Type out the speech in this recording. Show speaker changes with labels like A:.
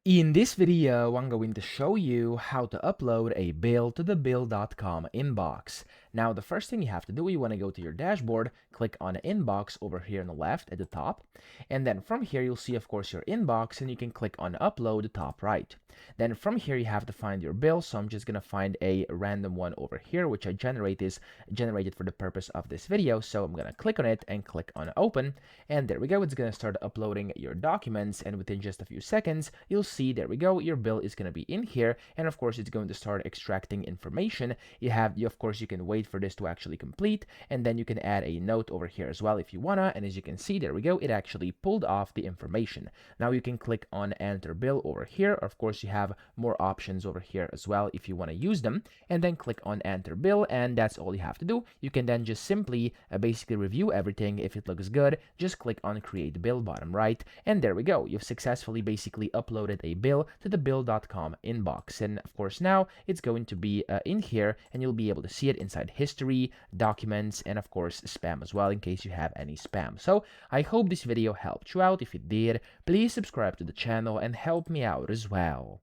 A: In this video, I'm going to show you how to upload a bill to the bill.com inbox. Now, the first thing you have to do, you want to go to your dashboard, click on inbox over here on the left at the top, and then from here, you'll see, of course, your inbox, and you can click on upload the top right. Then from here, you have to find your bill, so I'm just going to find a random one over here, which I generated for the purpose of this video, so I'm going to click on it and click on open, and there we go. It's going to start uploading your documents, and within just a few seconds, you'll see, there we go, your bill is going to be in here, and of course it's going to start extracting information. Of course, you can wait for this to actually complete, and then you can add a note over here as well if you wanna, and as you can see, there we go, it actually pulled off the information. Now you can click on enter bill over here. Of course, you have more options over here as well if you want to use them, and then click on enter bill, and that's all you have to do. You can then just simply basically review everything. If it looks good, just click on create bill bottom right, and there we go, you've successfully basically uploaded a bill to the bill.com inbox. And of course, now it's going to be in here, and you'll be able to see it inside history, documents, and of course spam as well in case you have any spam. So I hope this video helped you out. If it did, please subscribe to the channel and help me out as well.